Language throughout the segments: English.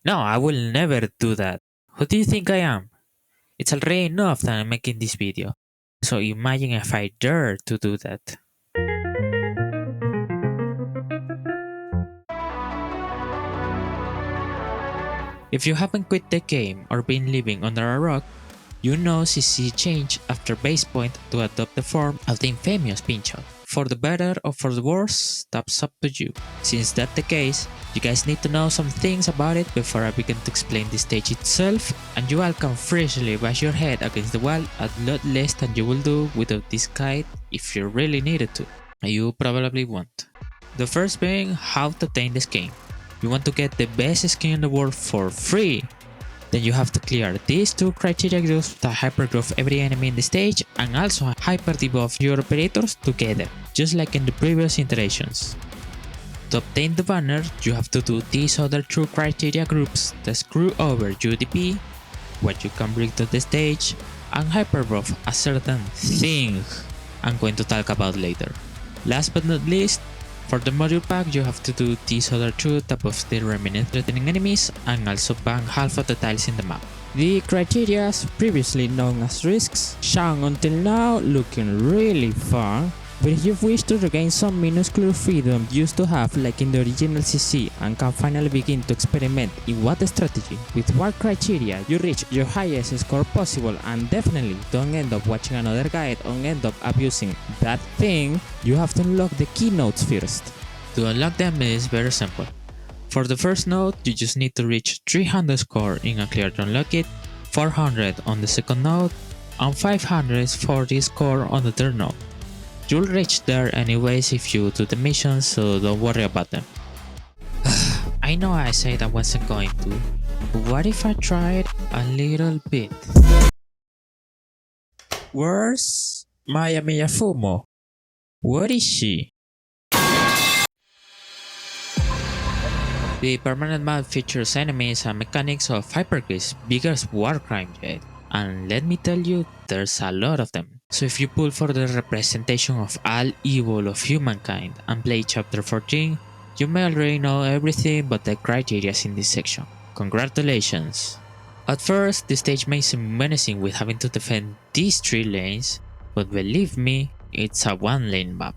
No, I will never do that. Who do you think I am? It's already enough that I'm making this video. So imagine if I dare to do that. If you haven't quit the game or been living under a rock, you know CC changed after base point to adopt the form of the infamous pinch-out. For the better or for the worse, that's up to you. Since that's the case, you guys need to know some things about it before I begin to explain the stage itself, and you all can freely bash your head against the wall a lot less than you will do without this guide if you really needed to. You probably won't. The first being how to obtain the skin. You want to get the best skin in the world for free. Then you have to clear these two criteria groups that hypergrowth every enemy in the stage and also hyper debuff your operators together, just like in the previous iterations. To obtain the banner, you have to do these other two criteria groups that screw over UDP, what you can bring to the stage, and hypergrowth a certain thing I'm going to talk about later. Last but not least, for the module pack, you have to do these other two to buff the remaining threatening enemies and also ban half of the tiles in the map. The criteria, previously known as risks, sound until now looking really fun, but if you wish to regain some minuscule freedom you used to have like in the original CC and can finally begin to experiment in what strategy, with what criteria you reach your highest score possible and definitely don't end up watching another guide or end up abusing that thing, you have to unlock the keynotes first. To unlock them is very simple. For the first node, you just need to reach 300 score in a clear to unlock it, 400 on the second node, and 540 score on the third node. You'll reach there anyways if you do the missions, so don't worry about them. I know I said I wasn't going to, but what if I tried a little bit? Where's Maya Miyafumo? Where is she? The permanent map features enemies and mechanics of Hypergrid's biggest war crime yet, and let me tell you, there's a lot of them. So if you pull for the representation of all evil of humankind and play chapter 14, you may already know everything but the criteria in this section. Congratulations! At first, the stage may seem menacing with having to defend these 3 lanes, but believe me, it's a 1-lane map.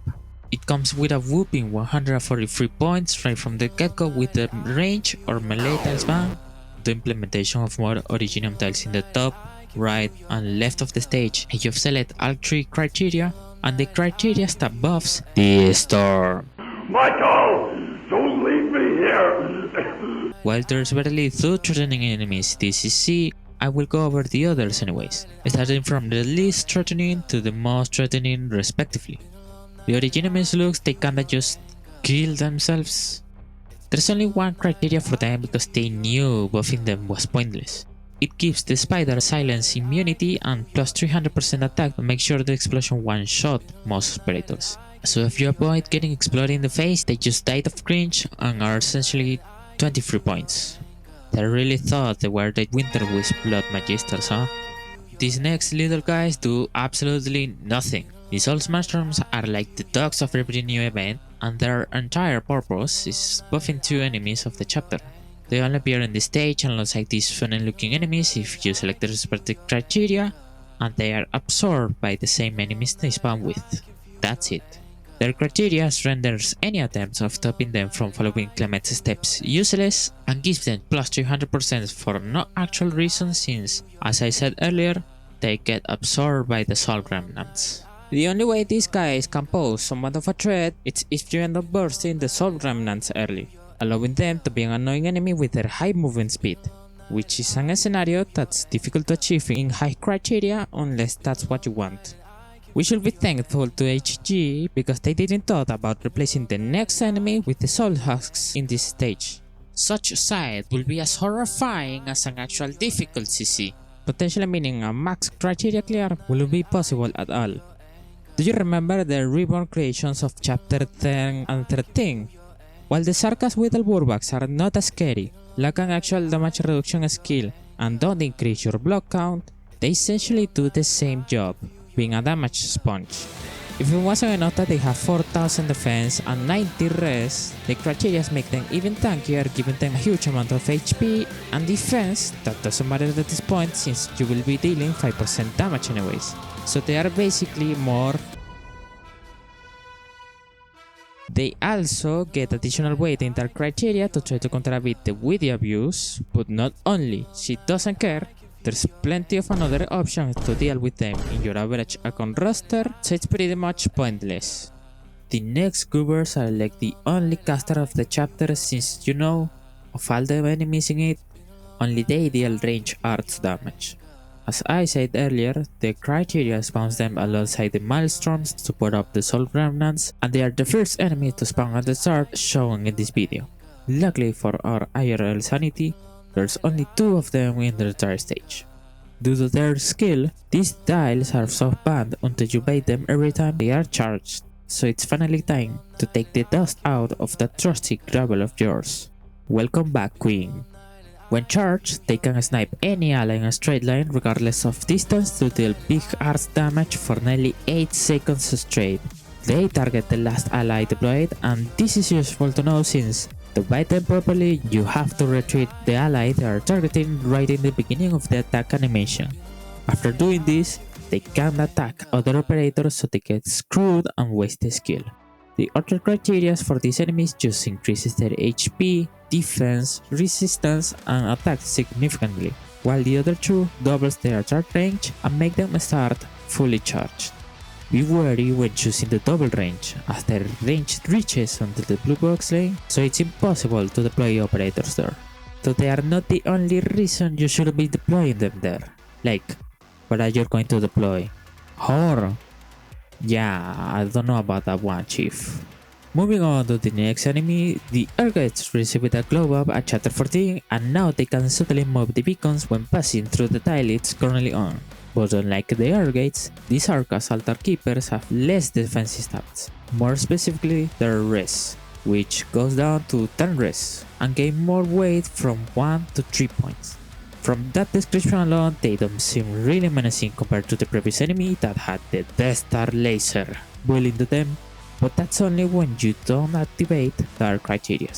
It comes with a whooping 143 points right from the get-go with the range or melee tiles ban, the implementation of more original tiles in the top, right and left of the stage, and you select all 3 criteria, and the criteria that buffs the Storn. Michael, don't leave me here! While there's barely 2 threatening enemies in CC, I will go over the others anyways, starting from the least threatening to the most threatening respectively. The original looks they kinda just kill themselves. There's only one criteria for them because they knew buffing them was pointless. It gives the spider silence immunity and plus 300% attack to make sure the explosion one-shot most operators. So if you avoid getting exploded in the face, they just died of cringe and are essentially 23 points. They really thought they were the Winter Wisp Blood Magisters, huh? These next little guys do absolutely nothing. These old mushrooms are like the dogs of every new event, and their entire purpose is buffing 2 enemies of the chapter. They only appear in the stage alongside these funny looking enemies if you select the respective criteria, and they are absorbed by the same enemies they spawn with. That's it. Their criteria renders any attempts of stopping them from following Clement's steps useless and gives them plus 300% for no actual reason since, as I said earlier, they get absorbed by the soul remnants. The only way these guys can pose somewhat of a threat is if you end up bursting the soul remnants early, allowing them to be an annoying enemy with their high movement speed, which is a scenario that's difficult to achieve in high criteria unless that's what you want. We should be thankful to HG because they didn't thought about replacing the next enemy with the soul husks in this stage. Such a sight will be as horrifying as an actual difficult CC, potentially meaning a max criteria clear wouldn't be possible at all. Do you remember the reborn creations of chapter 10 and 13? While the Sarkas Whittle Burbaks are not as scary, lack an actual damage reduction skill, and don't increase your block count, they essentially do the same job, being a damage sponge. If it wasn't enough that they have 4000 defense and 90 res, the criteria make them even tankier, giving them a huge amount of HP and defense that doesn't matter at this point since you will be dealing 5% damage anyways. So they are basically more. They also get additional weight in their criteria to try to counter a bit the Wii abuse, but not only, she doesn't care. There's plenty of another options to deal with them in your average account roster, so it's pretty much pointless. The next goobers are like the only caster of the chapter since you know, of all the enemies in it, only they deal range arts damage. As I said earlier, the criteria spawns them alongside the Maelstroms to put up the Soul Remnants, and they are the first enemy to spawn at the start shown in this video. Luckily for our IRL sanity, there's only 2 of them in the entire stage. Due to their skill, these dials are soft banned until you bait them every time they are charged, so it's finally time to take the dust out of that trusty gravel of yours. Welcome back, Queen. When charged, they can snipe any ally in a straight line regardless of distance to deal big arts damage for nearly 8 seconds straight. They target the last ally deployed, and this is useful to know since to bite them properly, you have to retreat the ally they are targeting right in the beginning of the attack animation. After doing this, they can't attack other operators so they get screwed and waste the skill. The other criteria for these enemies just increases their HP, defense, resistance, and attack significantly, while the other 2 doubles their attack range and make them start fully charged. Be wary when choosing the double range, as their range reaches until the blue box lane, so it's impossible to deploy operators there. So they are not the only reason you should be deploying them there. Like, what are you going to deploy? Horror? Yeah, I don't know about that one, chief. Moving on to the next enemy, the Arknights received a glow up at chapter 14 and now they can subtly move the beacons when passing through the tile it's currently on. But unlike the Arknights, these Arca's altar keepers have less defensive stats, more specifically their res, which goes down to 10 res, and gain more weight from 1 to 3 points. From that description alone, they don't seem really menacing compared to the previous enemy that had the Death Star laser built into them, but that's only when you don't activate their criteria.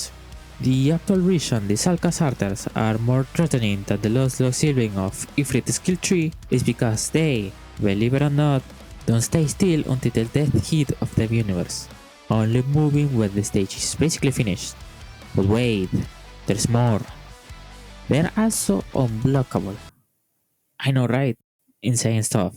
The actual reason these Alka's Arters are more threatening than the Lost Log Silving of Ifrit skill tree is because they, believe it or not, don't stay still until the death heat of the universe, only moving when the stage is basically finished. But wait, there's more. They're also unblockable. I know, right? Insane stuff.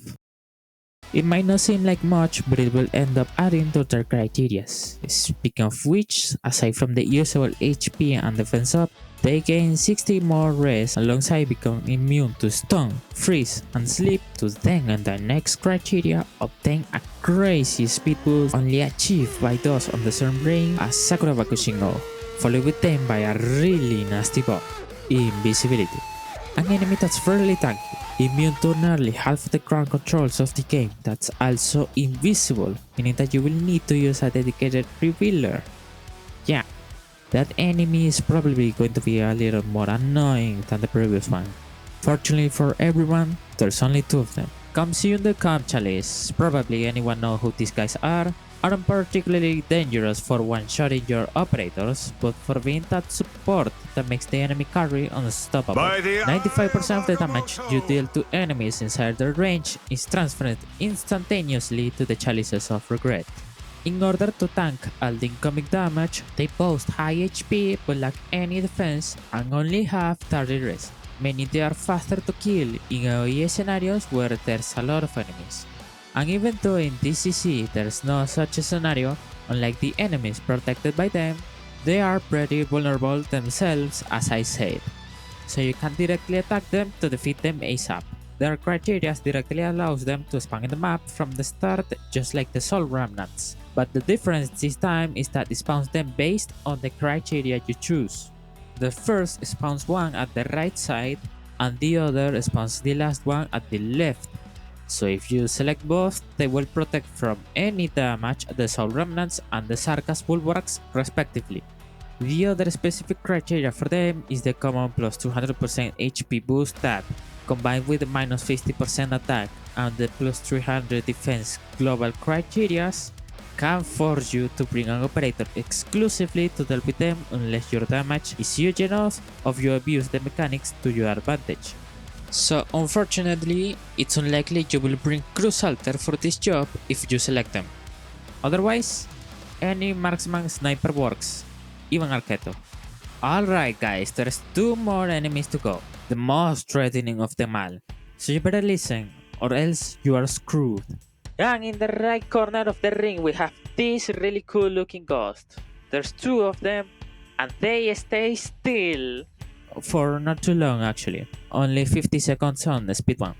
It might not seem like much, but it will end up adding to their criteria. Speaking of which, aside from the usual HP and defense up, they gain 60 more res alongside becoming immune to stun, freeze, and sleep to then on the next criteria obtain a crazy speed boost only achieved by those on the same range as Sakura Bakushingo, followed with them by a really nasty buff, invisibility. An enemy that's fairly tanky, immune to nearly half the ground controls of the game that's also invisible, meaning that you will need to use a dedicated revealer. Yeah, that enemy is probably going to be a little more annoying than the previous one. Fortunately for everyone, there's only 2 of them. Come see you in the comp chalice. Probably anyone know who these guys are. Aren't particularly dangerous for one-shotting your operators, but for being that support that makes the enemy carry unstoppable. 95% of the damage you deal to enemies inside their range is transferred instantaneously to the Chalices of Regret. In order to tank all the incoming damage, they boast high HP but lack any defense and only have 30 res, meaning they are faster to kill in AoE scenarios where there's a lot of enemies. And even though in DCC there's no such a scenario, unlike the enemies protected by them, they are pretty vulnerable themselves as I said, so you can directly attack them to defeat them ASAP. Their criteria directly allows them to spawn in the map from the start just like the Soul Remnants, but the difference this time is that it spawns them based on the criteria you choose. The first spawns one at the right side and the other spawns the last one at the left. So if you select both, they will protect from any damage the Soul Remnants and the Sarkas Bulwarks respectively. The other specific criteria for them is the common plus 200% HP boost that, combined with the minus 50% attack and the plus 300 defense global criteria, can force you to bring an operator exclusively to deal with them unless your damage is huge enough or you abuse the mechanics to your advantage. So unfortunately, it's unlikely you will bring Crownslayer for this job if you select them. Otherwise, any marksman sniper works, even Arqueto. Alright guys, there's 2 more enemies to go, the most threatening of them all, so you better listen or else you are screwed. And in the right corner of the ring we have this really cool looking ghost. There's 2 of them and they stay still for not too long actually, only 50 seconds on the speed 1.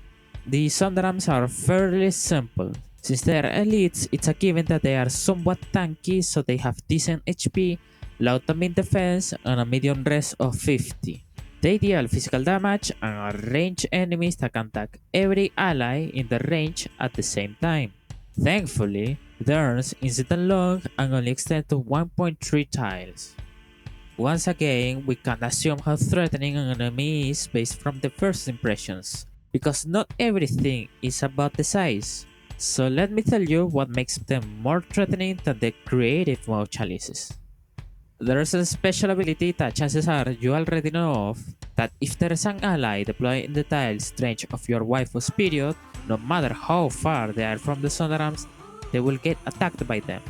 The Sondrams are fairly simple. Since they are elites, it's a given that they are somewhat tanky, so they have decent HP, low to mid defense, and a medium res of 50. They deal physical damage and are ranged enemies that can attack every ally in the range at the same time. Thankfully, theirs isn't long and only extend to 1.3 tiles. Once again, we can't assume how threatening an enemy is based from the first impressions, because not everything is about the size. So let me tell you what makes them more threatening than the creative mode chalices. There's a special ability that chances are you already know of, that if there's an ally deployed in the tiles range of your waifu's period, no matter how far they are from the Sondrams, they will get attacked by them.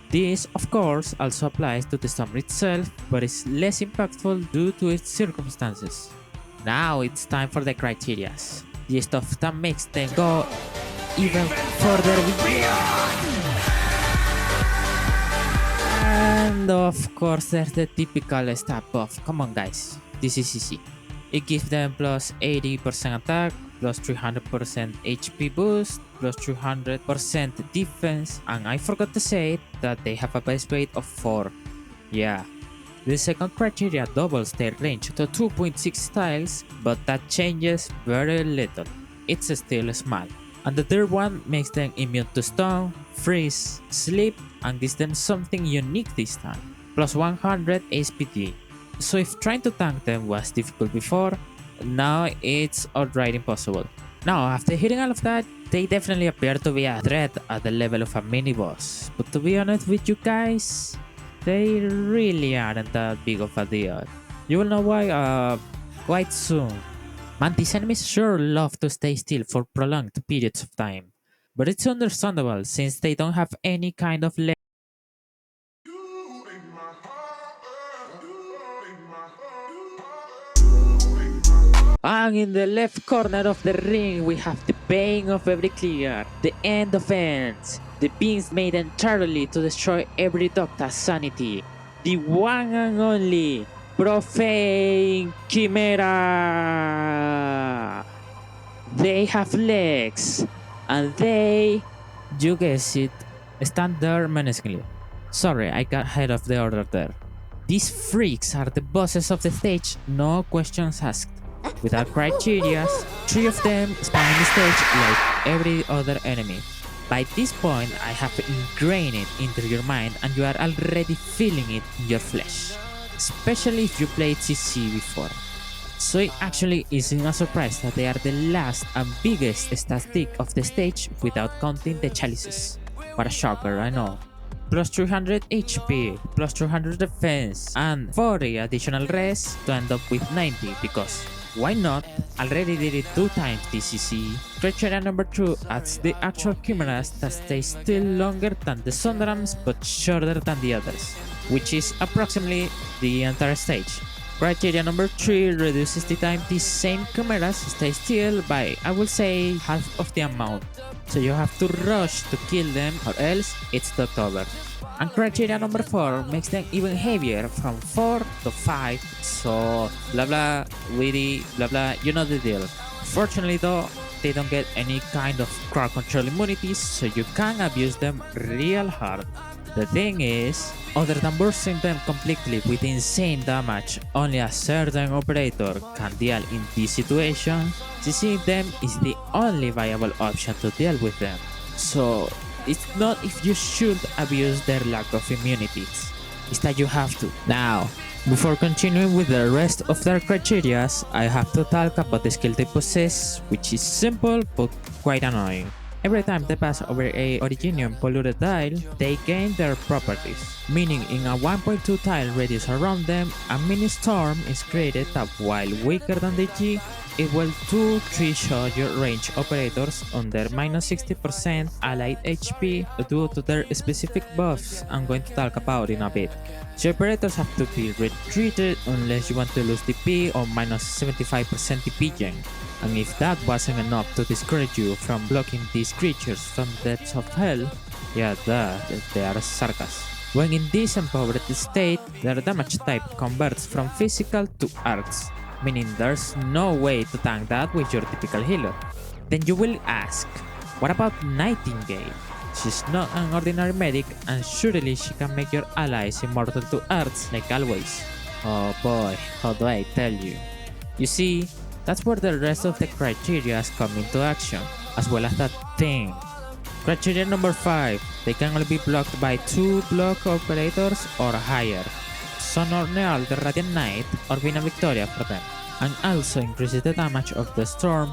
This, of course, also applies to the Storm itself, but is less impactful due to its circumstances. Now it's time for the criterias, the stuff that makes them go even further beyond. And of course there's the typical stat buff. Come on guys, this is easy. It gives them plus 80% attack, plus 300% HP boost, plus 300% defense, and I forgot to say that they have a base weight of 4. Yeah. The second criteria doubles their range to 2.6 tiles, but that changes very little. It's still small. And the third one makes them immune to stun, freeze, sleep, and gives them something unique this time, plus 100 SPD. So if trying to tank them was difficult before, now it's alright impossible. Now after hitting all of that, they definitely appear to be a threat at the level of a mini boss, but to be honest with you guys, they really aren't that big of a deal. You will know why quite soon. Man, these enemies sure love to stay still for prolonged periods of time, but it's understandable since they don't have any kind of leg. And in the left corner of the ring we have the bane of every clear, the end of ends, the beings made entirely to destroy every doctor's sanity, the one and only Profane Chimera. They have legs, and they, you guessed it, stand there menacingly. Sorry, I got ahead of the order there. These freaks are the bosses of the stage, no questions asked. Without criteria, 3 of them spanning the stage like every other enemy. By this point, I have ingrained it into your mind and you are already feeling it in your flesh, especially if you played CC before. So it actually isn't a surprise that they are the last and biggest statistic of the stage without counting the chalices. What a shocker, I know. Plus 300 HP, plus 300 defense, and 40 additional res to end up with 90 because why not? Already did it 2 times this CC. Criteria number 2 adds the actual chimeras that stay still longer than the Sondrams but shorter than the others, which is approximately the entire stage. Criteria number 3 reduces the time these same chimeras stay still by, I will say, half of the amount, so you have to rush to kill them or else it's not over. And criteria number 4 makes them even heavier from 4 to 5, so blah blah, witty, blah blah, you know the deal. Fortunately though, they don't get any kind of crowd control immunities, so you can abuse them real hard. The thing is, other than bursting them completely with insane damage only a certain operator can deal in this situation, CCing them is the only viable option to deal with them. So it's not if you should abuse their lack of immunities. is that you have to. Now, before continuing with the rest of their criteria, I have to talk about the skill they possess, which is simple but quite annoying. Every time they pass over a Originium polluted tile, they gain their properties, meaning in a 1.2 tile radius around them, a mini storm is created that, while weaker than the G, it will 2-3 shot your range operators on their minus 60% allied HP due to their specific buffs I'm going to talk about in a bit. So operators have to be retreated unless you want to lose DP or minus 75% DP gen. And if that wasn't enough to discourage you from blocking these creatures from the depths of hell, yeah, they are sarcas. When in this empowered state, their damage type converts from physical to arts, meaning there's no way to tank that with your typical healer. Then you will ask, what about Nightingale? She's not an ordinary medic, and surely she can make your allies immortal to arts like always. Oh boy, how do I tell you? You see, that's where the rest of the criteria come into action, as well as that thing. Criteria number 5, they can only be blocked by 2 block operators or higher. Sonor Neal the Radiant Knight or Vina Victoria for them, and also increases the damage of the storm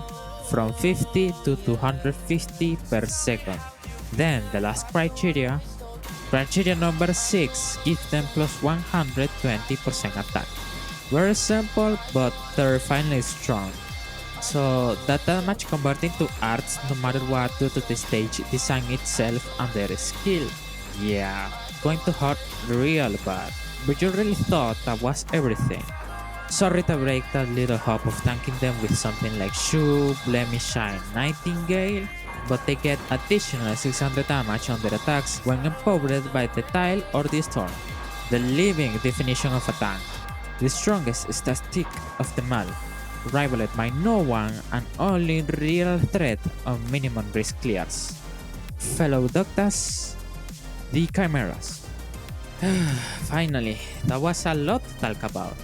from 50 to 250 per second. Then the last criteria number 6, gives them plus 120% attack. Very simple but terrifyingly strong. So that damage converting to arts no matter what due to the stage design itself and their skill. Yeah, going to hurt real bad. But you really thought that was everything. Sorry to break that little hope of tanking them with something like Shoe, Blemish, and Nightingale, but they get additional 600 damage on their attacks when empowered by the tile or the storm. The living definition of a tank. The strongest statistic of them all, rivaled by no one and only real threat of minimum risk clears. Fellow Doctas, the Chimeras. Finally, that was a lot to talk about.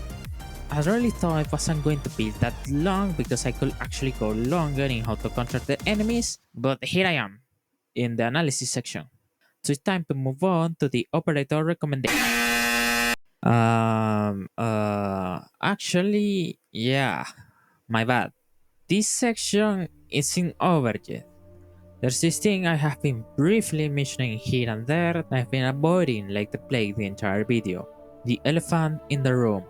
I really thought it wasn't going to be that long because I could actually go longer in how to counter the enemies, but here I am, in the analysis section. So it's time to move on to the operator recommendation. Actually, yeah, my bad. This section isn't over yet. There's this thing I have been briefly mentioning here and there that I've been avoiding like the plague the entire video. The elephant in the room.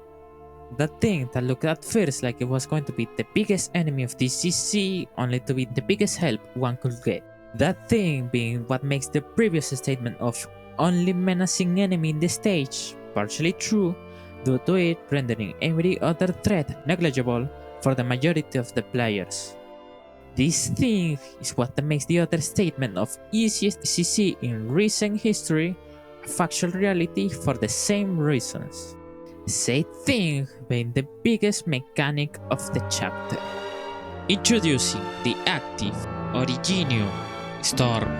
That thing that looked at first like it was going to be the biggest enemy of the CC, only to be the biggest help one could get. That thing being what makes the previous statement of only menacing enemy in the stage partially true, due to it rendering every other threat negligible for the majority of the players. This thing is what makes the other statement of easiest CC in recent history a factual reality for the same reasons. Said thing being the biggest mechanic of the chapter. Introducing the active Originium Storm.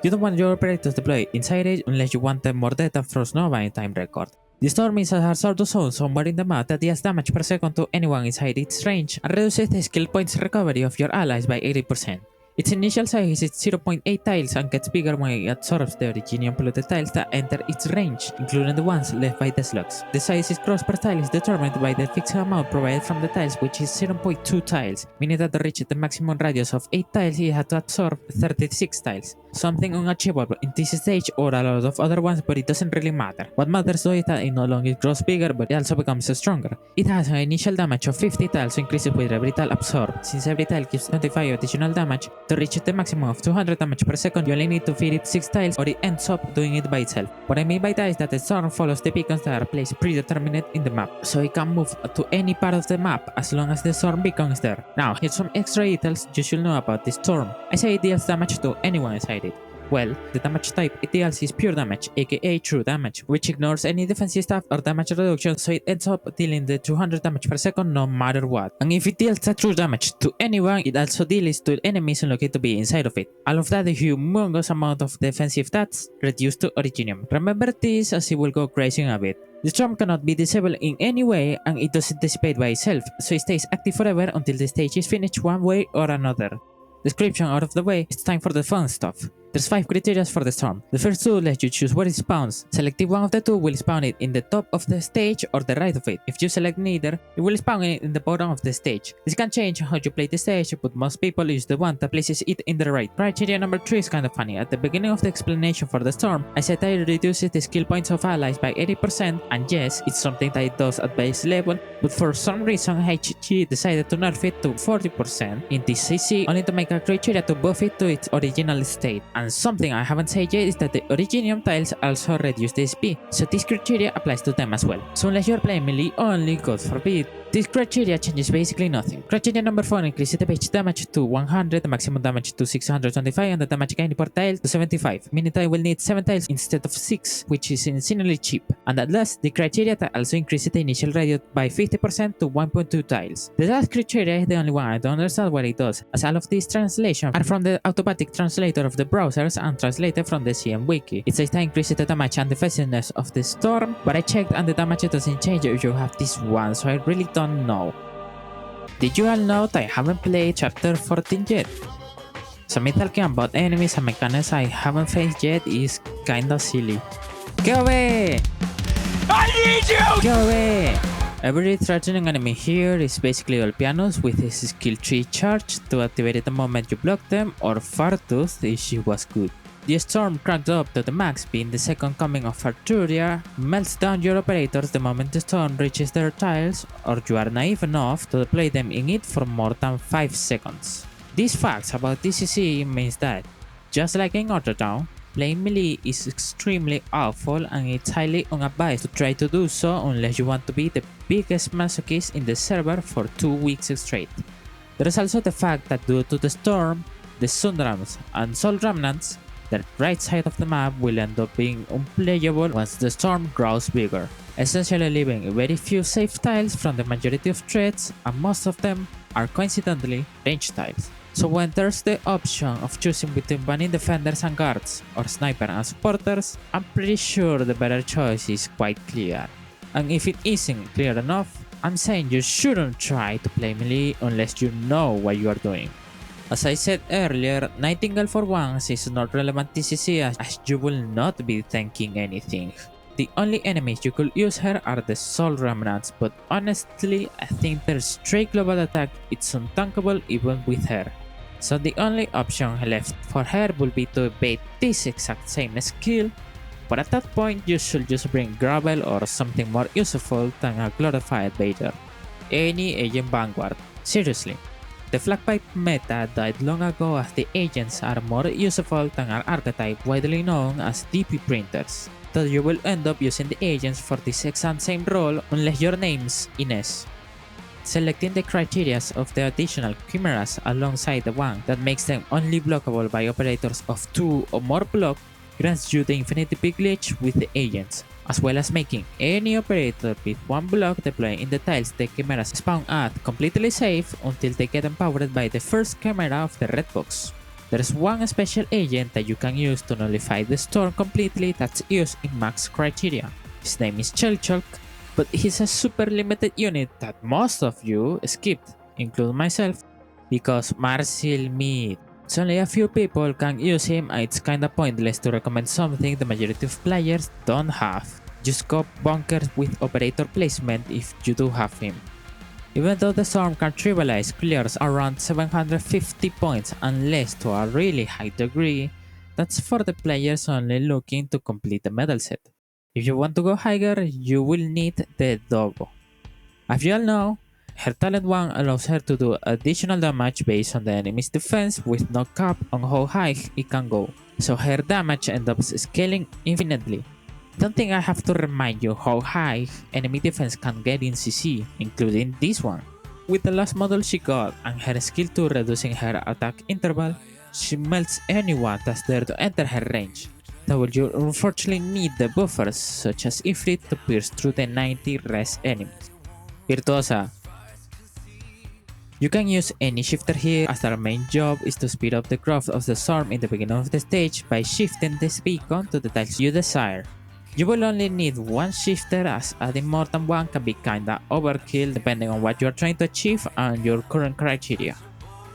You don't want your operators deployed inside it unless you want them more dead than Frost Nova in time record. The storm is a hazardous zone somewhere in the map that deals damage per second to anyone inside its range and reduces the skill points recovery of your allies by 80%. Its initial size is 0.8 tiles and gets bigger when it absorbs the Originium polluted tiles that enter its range, including the ones left by the slugs. The size gross per tile is determined by the fixed amount provided from the tiles, which is 0.2 tiles, meaning that to reach the maximum radius of 8 tiles it had to absorb 36 tiles. Something unachievable in this stage or a lot of other ones, but it doesn't really matter. What matters though is that it not only grows bigger, but it also becomes stronger. It has an initial damage of 50 tiles, so increases with every tile absorbed. Since every tile gives 25 additional damage, to reach the maximum of 200 damage per second, you only need to feed it 6 tiles or it ends up doing it by itself. What I mean by that is that the storm follows the beacons that are placed predetermined in the map, so it can move to any part of the map as long as the storm beacon is there. Now, here's some extra details you should know about this storm. I say it deals damage to anyone inside it. Well, the damage type it deals is pure damage, aka true damage, which ignores any defensive stuff or damage reduction, so it ends up dealing the 200 damage per second no matter what. And if it deals that true damage to anyone, it also deals to enemies unlocked to be inside of it. All of that a humongous amount of defensive stats reduced to Originium. Remember this as it will go crazy in a bit. The storm cannot be disabled in any way and it doesn't dissipate by itself, so it stays active forever until the stage is finished one way or another. Description out of the way, it's time for the fun stuff. There's 5 criteria for the storm. The first 2 let you choose where it spawns. Selecting one of the 2 will spawn it in the top of the stage or the right of it. If you select neither, it will spawn it in the bottom of the stage. This can change how you play the stage, but most people use the one that places it in the right. Criteria number 3 is kinda funny. At the beginning of the explanation for the storm, I said that it reduces the skill points of allies by 80%, and yes, it's something that it does at base level, but for some reason HG decided to nerf it to 40% in this CC, only to make a criteria to buff it to its original state. And something I haven't said yet is that the Originium tiles also reduce the SP, so this criteria applies to them as well. So unless you're playing melee only, God forbid, this criteria changes basically nothing. Criteria number 4 increases the base damage to 100, the maximum damage to 625, and the damage gained per tile to 75, meaning that I will need 7 tiles instead of 6, which is insanely cheap. And at last, the criteria that also increases the initial radius by 50% to 1.2 tiles. The last criteria is the only one I don't understand what it does, as all of these translations are from the automatic translator of the browsers and translated from the CM wiki. It says that increases the damage and defensiveness of the storm, but I checked and the damage doesn't change if you have this one, so I really don't know. Did you all know that I haven't played chapter 14 yet? So me talking about enemies and mechanics I haven't faced yet is kinda silly. Go away! I need you! Go away! Every threatening enemy here is basically all pianos with his skill tree charged to activate it the moment you block them, or Fartooth if she was good. The storm cranked up to the max, being the second coming of Arturia, melts down your operators the moment the storm reaches their tiles, or you are naive enough to deploy them in it for more than 5 seconds. These facts about DCC means that, just like in Ottertown, playing melee is extremely awful and it's highly unadvised to try to do so unless you want to be the biggest masochist in the server for 2 weeks straight. There is also the fact that due to the storm, the Sundrams and Soul Remnants, the right side of the map will end up being unplayable once the storm grows bigger, essentially leaving very few safe tiles from the majority of threats, and most of them are coincidentally range tiles. So when there's the option of choosing between banning defenders and guards, or sniper and supporters, I'm pretty sure the better choice is quite clear. And if it isn't clear enough, I'm saying you shouldn't try to play melee unless you know what you are doing. As I said earlier, Nightingale for once is not relevant TCC as you will not be tanking anything. The only enemies you could use her are the Soul Remnants, but honestly I think their straight global attack is untankable even with her. So the only option left for her will be to bait this exact same skill, but at that point you should just bring Gravel or something more useful than a glorified baiter. Any agent vanguard, seriously. The flagpipe meta died long ago as the agents are more useful than an archetype widely known as DP printers, so you will end up using the agents for this exact same role unless your name's Ines. Selecting the criteria of the additional chimeras alongside the one that makes them only blockable by operators of 2 or more block grants you the infinity glitch with the agents, as well as making any operator with 1 block deploy in the tiles the chimeras spawn at completely safe until they get empowered by the first chimera of the red box. There's one special agent that you can use to nullify the storm completely that's used in max criteria. His name is Chelchulk, but he's a super limited unit that most of you skipped, including myself, because Marsil Mead. So only a few people can use him and it's kinda pointless to recommend something the majority of players don't have. Just go bonkers with operator placement if you do have him. Even though the storm can trivialize clears around 750 points unless to a really high degree, that's for the players only looking to complete the medal set. If you want to go higher, you will need the Dogo. As you all know, her talent 1 allows her to do additional damage based on the enemy's defense with no cap on how high it can go, so her damage ends up scaling infinitely. Don't think I have to remind you how high enemy defense can get in CC, including this one. With the last model she got and her skill 2 reducing her attack interval, She melts anyone that's there to enter her range, though you unfortunately need the buffers such as Ifrit to pierce through the 90 res enemies. Virtuosa. You can use any shifter here, as their main job is to speed up the growth of the storm in the beginning of the stage by shifting this beacon to the tiles you desire. You will only need one shifter, as adding more than one can be kinda overkill depending on what you are trying to achieve and your current criteria.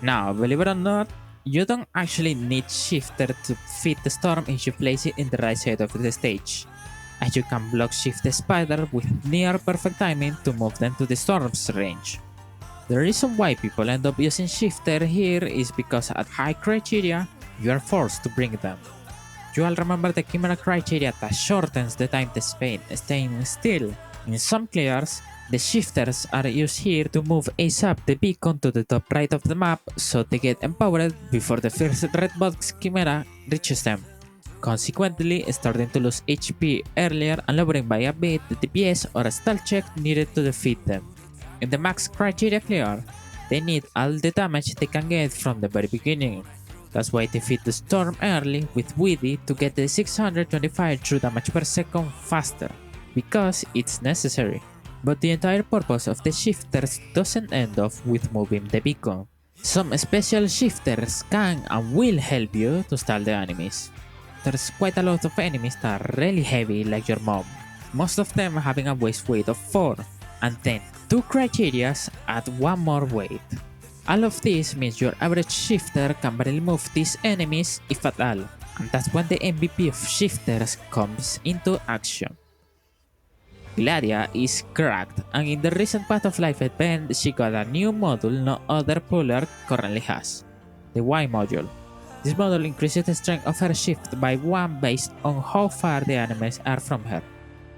Now, believe it or not, you don't actually need shifter to fit the storm if you place it in the right side of the stage, as you can block shift the spider with near perfect timing to move them to the storm's range. The reason why people end up using shifter here is because at high criteria, you are forced to bring them. You all remember the chimera criteria that shortens the time to staying still. In some clears, the shifters are used here to move ASAP the beacon to the top right of the map so they get empowered before the first red box chimera reaches them, consequently starting to lose HP earlier and lowering by a bit the DPS or a stealth check needed to defeat them. In the max criteria clear, they need all the damage they can get from the very beginning. That's why they feed the storm early with Yii to get the 625 true damage per second faster, because it's necessary. But the entire purpose of the shifters doesn't end off with moving the beacon. Some special shifters can and will help you to stall the enemies. There's quite a lot of enemies that are really heavy like your mom, most of them having a waist weight of 4, and then 2 criterias add 1 more weight. All of this means your average shifter can barely move these enemies if at all, and that's when the MVP of shifters comes into action. Gladia is cracked, and in the recent Path of Life event she got a new module no other puller currently has, the Y module. This module increases the strength of her shift by 1 based on how far the enemies are from her,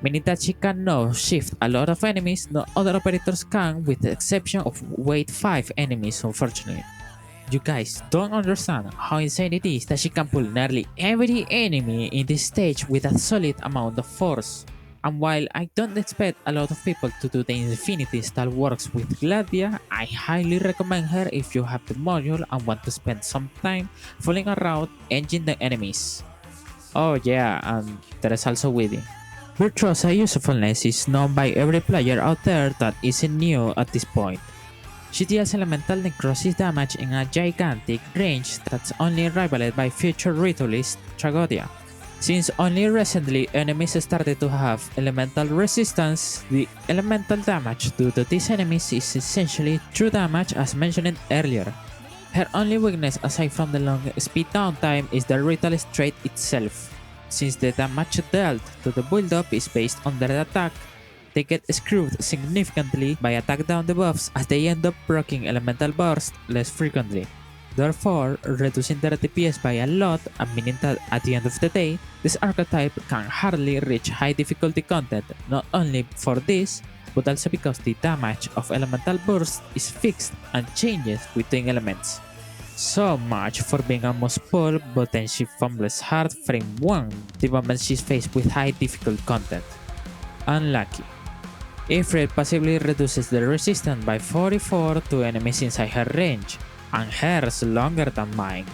meaning that she can now shift a lot of enemies no other operators can, with the exception of weight 5 enemies unfortunately. You guys don't understand how insane it is that she can pull nearly every enemy in this stage with a solid amount of force. And while I don't expect a lot of people to do the Infinity style works with Gladia, I highly recommend her if you have the module and want to spend some time fooling around engine the enemies. Oh yeah, and there is also Yii. Virtuosa usefulness is known by every player out there that isn't new at this point. She deals elemental necrosis damage in a gigantic range that's only rivaled by future ritualist Tragodia. Since only recently enemies started to have elemental resistance, the elemental damage due to these enemies is essentially true damage as mentioned earlier. Her only weakness aside from the long speed downtime is the ritualist trait itself. Since the damage dealt to the build-up is based on their attack, they get screwed significantly by attack down debuffs as they end up proccing elemental burst less frequently, therefore reducing their DPS by a lot, and meaning that at the end of the day, this archetype can hardly reach high difficulty content, not only for this, but also because the damage of elemental burst is fixed and changes between elements. So much for being almost full, but then she fumbles hard frame 1 the moment she's faced with high difficult content. Unlucky. Ifrit passively reduces the resistance by 44 to enemies inside her range, and hers longer than mine.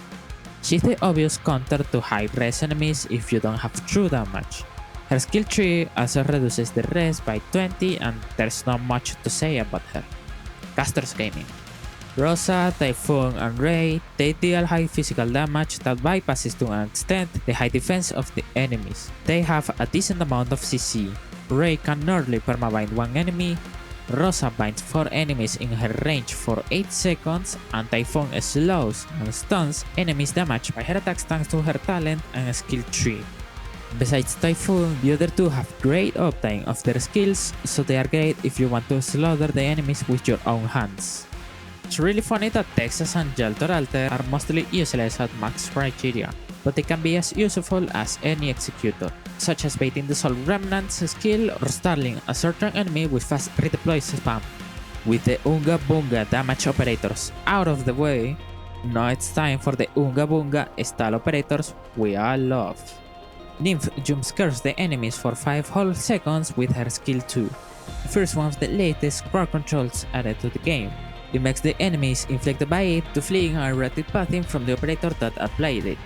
She's the obvious counter to high res enemies if you don't have true damage. Her skill tree also reduces the res by 20, and there's not much to say about her. Casters Gaming. Rosa, Typhoon, and Ray, they deal high physical damage that bypasses to an extent the high defense of the enemies. They have a decent amount of CC. Ray can nearly permabind one enemy, Rosa binds 4 enemies in her range for 8 seconds, and Typhoon slows and stuns enemies damage by her attacks thanks to her talent and skill tree. Besides Typhoon, the other two have great uptime of their skills, so they are great if you want to slaughter the enemies with your own hands. It's really funny that Texas and Jaltoralter are mostly useless at max criteria, but they can be as useful as any executor, such as baiting the Soul Remnant's skill or startling a certain enemy with Fast-Redeploy spam. With the Unga Bunga damage operators out of the way, now it's time for the Unga Bunga style operators we all love. Nymph jump scares the enemies for 5 whole seconds with her skill 2. The first one of the latest crowd controls added to the game, It makes the enemies inflicted by it to fleeing or rapid pathing from the operator that applied it.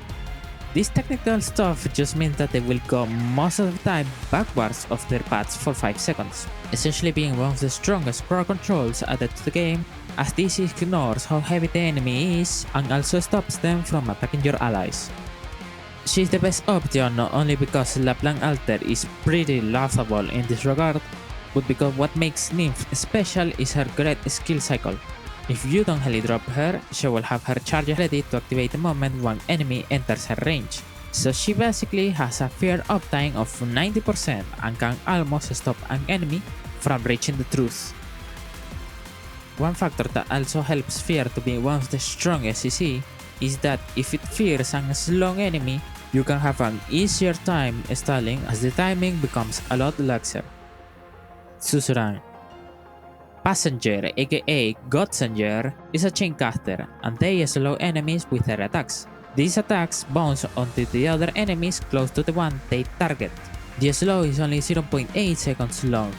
This technical stuff just means that they will go most of the time backwards of their paths for 5 seconds, essentially being one of the strongest crowd controls added to the game, as this ignores how heavy the enemy is and also stops them from attacking your allies. She is the best option not only because LeBlanc Alter is pretty laughable in this regard, but because what makes Nymph special is her great skill cycle. If you don't heli drop her, she will have her charge ready to activate the moment one enemy enters her range. So she basically has a fair uptime of 90% and can almost stop an enemy from reaching the truth. One factor that also helps Fear to be one of the strongest CC is that if it fears a slow enemy, you can have an easier time stalling as the timing becomes a lot laxer. Susurang. Passenger aka Godsenger is a chain caster and they slow enemies with their attacks. These attacks bounce onto the other enemies close to the one they target. The slow is only 0.8 seconds long,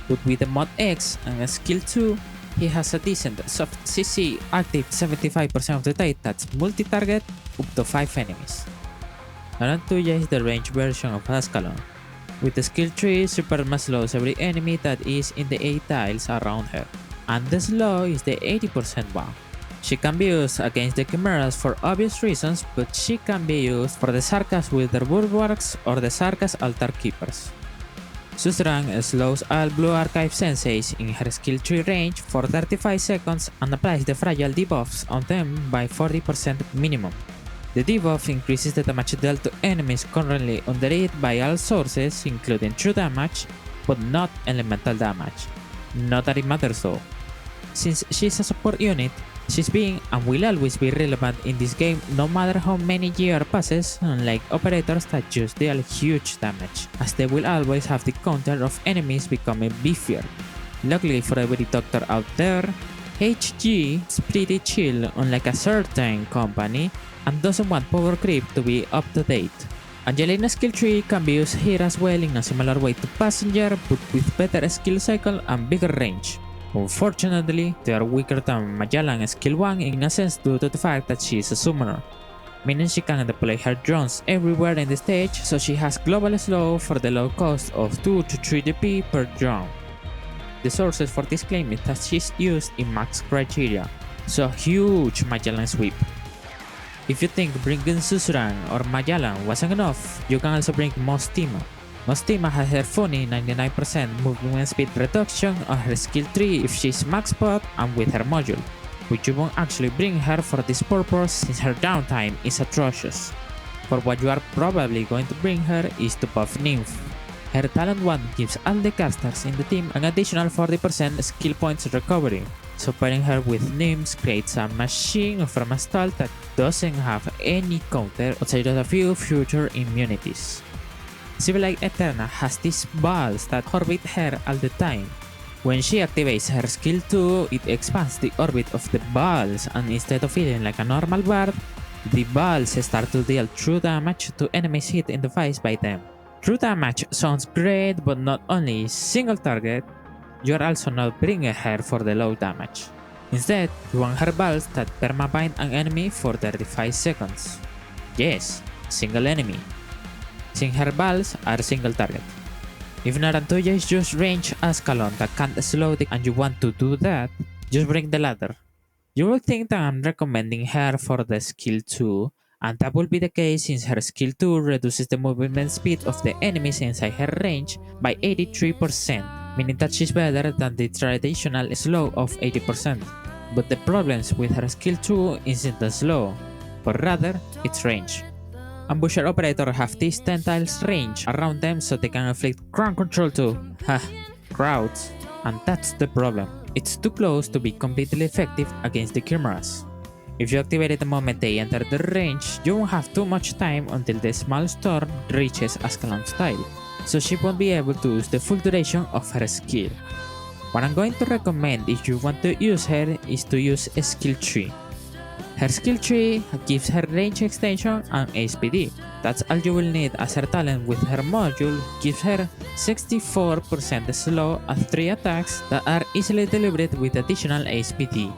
but with the mod X and a skill 2, he has a decent soft CC active 75% of the time that's multi-target up to 5 enemies. Narantuya is the range version of Ascalon. With the skill tree, Superma slows every enemy that is in the 8 tiles around her, and the slow is the 80% one. She can be used against the Chimeras for obvious reasons, but she can be used for the Sarkas with their Bulwarks or the Sarkas Altar Keepers. Susurang slows all Blue Archive Senseis in her skill tree range for 35 seconds and applies the fragile debuffs on them by 40% minimum. The debuff increases the damage dealt to enemies currently under it by all sources, including true damage, but not elemental damage. Not that it matters though. Since she's a support unit, she's being and will always be relevant in this game no matter how many years passes, unlike operators that just deal huge damage, as they will always have the counter of enemies becoming beefier. Luckily for every doctor out there, HG is pretty chill unlike a certain company and doesn't want power creep to be up to date. Angelina's skill tree can be used here as well in a similar way to Passenger, but with better skill cycle and bigger range. Unfortunately, they are weaker than Magellan's skill 1 in a sense due to the fact that she is a summoner, meaning she can deploy her drones everywhere in the stage, so she has global slow for the low cost of 2 to 3 DP per drone. The sources for this claim is that she's used in max criteria, so huge Magellan sweep. If you think bringing Susurang or Magellan wasn't enough, you can also bring Mostima. Mostima has her funny 99% movement speed reduction on her skill tree if she's max spot and with her module, which you won't actually bring her for this purpose since her downtime is atrocious. For what you are probably going to bring her is to buff Nymph. Her talent 1 gives all the casters in the team an additional 40% skill points recovery, so pairing her with Nymphs creates a machine from a stall that doesn't have any counter outside of a few future immunities. Civilite Eterna has these balls that orbit her all the time. When she activates her skill 2, it expands the orbit of the balls, and instead of feeling like a normal bard, the balls start to deal true damage to enemies hit in the face by them. True damage sounds great, but not only single target, you are also not bringing her for the low damage. Instead, you want her balls that permabind an enemy for 35 seconds. Yes, single enemy. Since her balls are single target. If Narantoya is just range Ascalon that can't slow and you want to do that, just bring the ladder. You will think that I'm recommending her for the skill 2, and that will be the case since her skill 2 reduces the movement speed of the enemies inside her range by 83%, meaning that she's better than the traditional slow of 80%. But the problems with her skill 2 isn't the slow, but rather its range. Ambusher operator have this 10 tiles range around them so they can inflict crowd control to crowds, and that's the problem. It's too close to be completely effective against the Chimeras. If you activate it the moment they enter the range, you won't have too much time until the small Storn reaches Ascalon's tile, so she won't be able to use the full duration of her skill. What I'm going to recommend if you want to use her is to use a skill tree. Her skill tree gives her range extension and SPD. That's all you will need, as her talent with her module gives her 64% slow at 3 attacks that are easily delivered with additional SPD.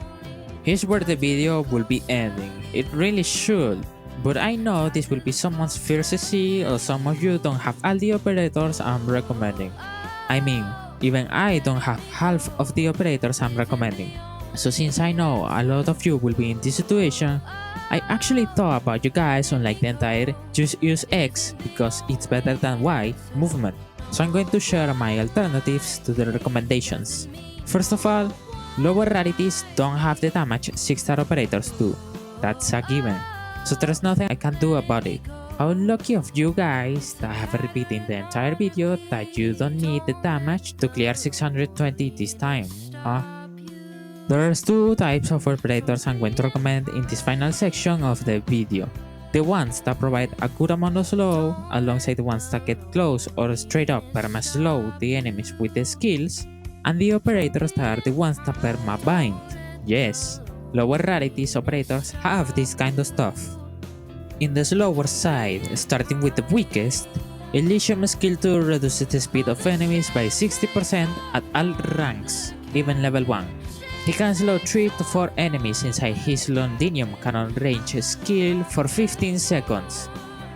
Here's where the video will be ending. It really should. But I know this will be someone's first CC, or some of you don't have all the operators I'm recommending. I mean, even I don't have half of the operators I'm recommending. So since I know a lot of you will be in this situation, I actually thought about you guys on like the entire just use X because it's better than Y movement. So I'm going to share my alternatives to the recommendations. First of all, lower rarities don't have the damage 6-star operators do. That's a given. So there's nothing I can do about it. How lucky of you guys that I have repeated in the entire video that you don't need the damage to clear 620 this time, huh? There's two types of operators I'm going to recommend in this final section of the video. The ones that provide a good amount of slow, alongside the ones that get close or straight up perma slow the enemies with the skills, and the operators that are the ones that perma bind. Yes, lower rarities operators have this kind of stuff. In the slower side, starting with the weakest, Elysium skill 2 reduces the speed of enemies by 60% at all ranks, even level 1. He can slow 3 to 4 enemies inside his Londinium cannon range skill for 15 seconds.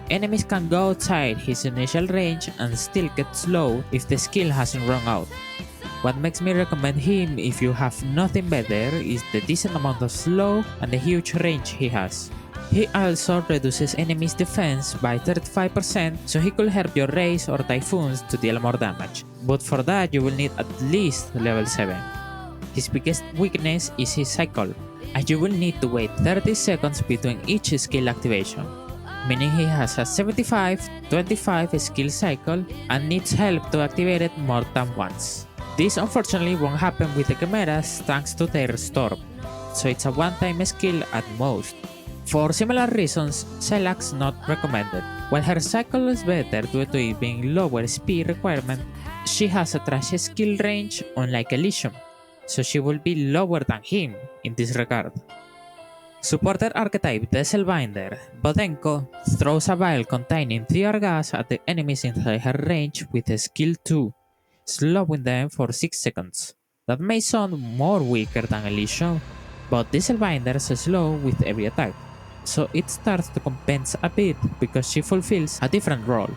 Enemies can go outside his initial range and still get slow if the skill hasn't run out. What makes me recommend him if you have nothing better is the decent amount of slow and the huge range he has. He also reduces enemies' defense by 35%, so he could help your Rays or Typhoons to deal more damage, but for that you will need at least level 7. His biggest weakness is his cycle, and you will need to wait 30 seconds between each skill activation, meaning he has a 75-25 skill cycle and needs help to activate it more than once. This unfortunately won't happen with the Chimeras thanks to their Storm, so it's a one-time skill at most. For similar reasons, Selac's not recommended. While her cycle is better due to it being lower speed requirement, she has a trash skill range unlike Elysium, so she will be lower than him in this regard. Supported archetype Desselbinder, Bodenko throws a vial containing tear gas at the enemies inside her range with a skill 2, slowing them for 6 seconds. That may sound more weaker than Elysium, but Desselbinders slow with every attack, so it starts to compensate a bit because she fulfills a different role.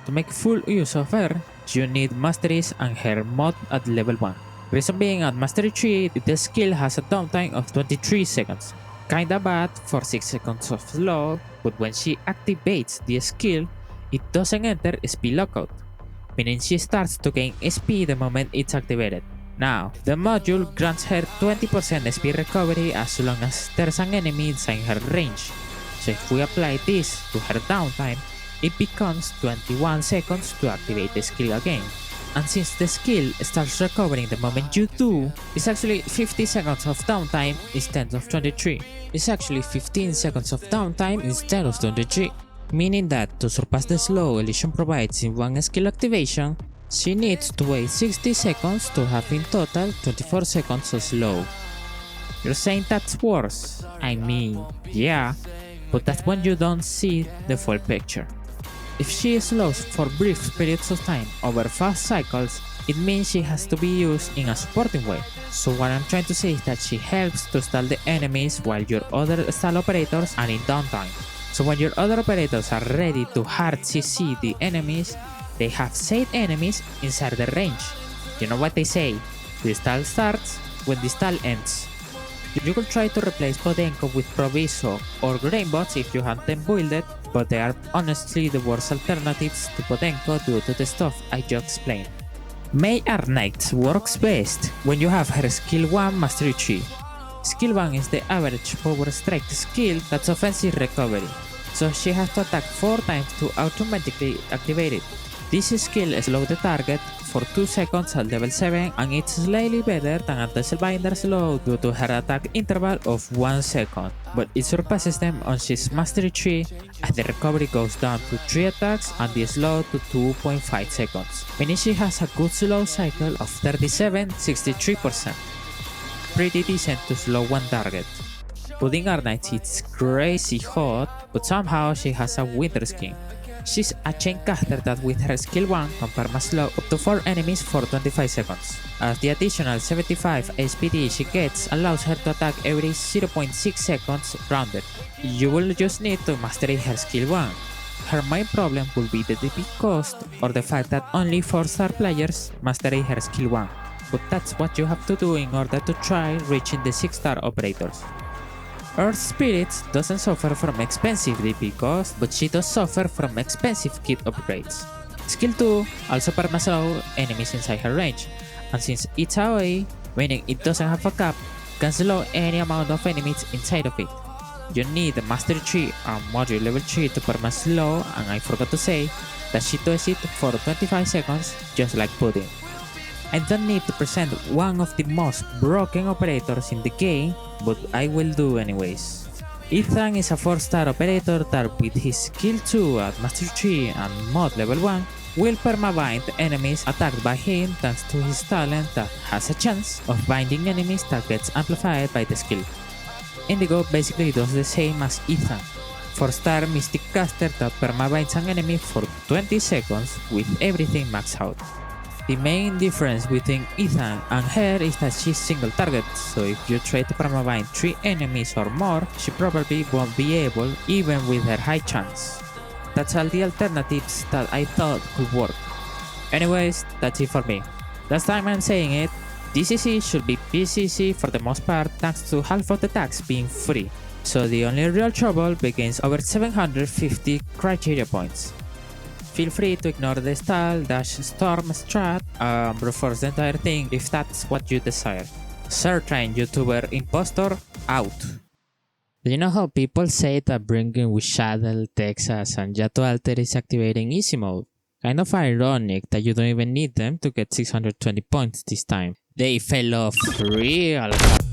To make full use of her, you need masteries and her mod at level 1. Reason being, at mastery 3, the skill has a downtime of 23 seconds. Kinda bad for 6 seconds of slow, but when she activates the skill, it doesn't enter SP lockout, meaning she starts to gain SP the moment it's activated. Now, the module grants her 20% SP recovery as long as there's an enemy inside her range, so if we apply this to her downtime, it becomes 21 seconds to activate the skill again. And since the skill starts recovering the moment you do, it's actually 50 seconds of downtime instead of 23. It's actually 15 seconds of downtime instead of 23, meaning that to surpass the slow Elysium provides in one skill activation, she needs to wait 60 seconds to have in total 24 seconds of slow. You're saying that's worse? I mean, yeah, but that's when you don't see the full picture. If she slows for brief periods of time over fast cycles, it means she has to be used in a supporting way. So what I'm trying to say is that she helps to stall the enemies while your other stall operators are in downtime. So when your other operators are ready to hard CC the enemies, they have saved enemies inside the range. You know what they say, the stall starts when the stall ends. You could try to replace Bodenko with Proviso or Grainbots if you have them builded, but they are honestly the worst alternatives to Bodenko due to the stuff I just explained. May Arknights works best when you have her skill 1 mastery 3. Skill 1 is the average power strike skill that's offensive recovery, so she has to attack 4 times to automatically activate it. This skill slows the target for 2 seconds at level 7 and it's slightly better than a Desselbinder slow due to her attack interval of 1 second, but it surpasses them on she's mastery 3 and the recovery goes down to 3 attacks and the slow to 2.5 seconds, meaning she has a good slow cycle of 37-63%. Pretty decent to slow one target. Putting Arknights it's crazy hot, but somehow she has a winter skin. She's a chain caster that with her skill 1 can perma-slow up to 4 enemies for 25 seconds, as the additional 75 SPD she gets allows her to attack every 0.6 seconds rounded. You will just need to master her skill 1. Her main problem will be the DP cost or the fact that only 4-star players master her skill 1, but that's what you have to do in order to try reaching the 6-star operators. Earth Spirits doesn't suffer from expensive DP cost, but she does suffer from expensive kit upgrades. Skill 2 also perma-slow enemies inside her range, and since it's AoE, meaning it doesn't have a cap, can slow any amount of enemies inside of it. You need a Mastery Tree and Module level 3 to perma-slow, and I forgot to say that she does it for 25 seconds just like Pudding. I don't need to present one of the most broken operators in the game, but I will do anyways. Ethan is a 4-star operator that with his skill 2 at Mastery 3 and mod level 1 will perma-bind enemies attacked by him thanks to his talent that has a chance of binding enemies that gets amplified by the skill. Indigo basically does the same as Ethan, 4-star Mystic caster that perma-binds an enemy for 20 seconds with everything maxed out. The main difference between Ethan and her is that she's single target, so if you try to perma-bind 3 enemies or more, she probably won't be able even with her high chance. That's all the alternatives that I thought could work. Anyways, that's it for me. Last time I'm saying it, DCC should be PCC for the most part thanks to half of the tags being free, so the only real trouble begins over 750 criteria points. Feel free to ignore the style-storm strat and brute force the entire thing if that's what you desire. Certain YouTuber impostor out. You know how people say that bringing with Shadow, Texas, and Yato Alter is activating easy mode? Kind of ironic that you don't even need them to get 620 points this time. They fell off real hard.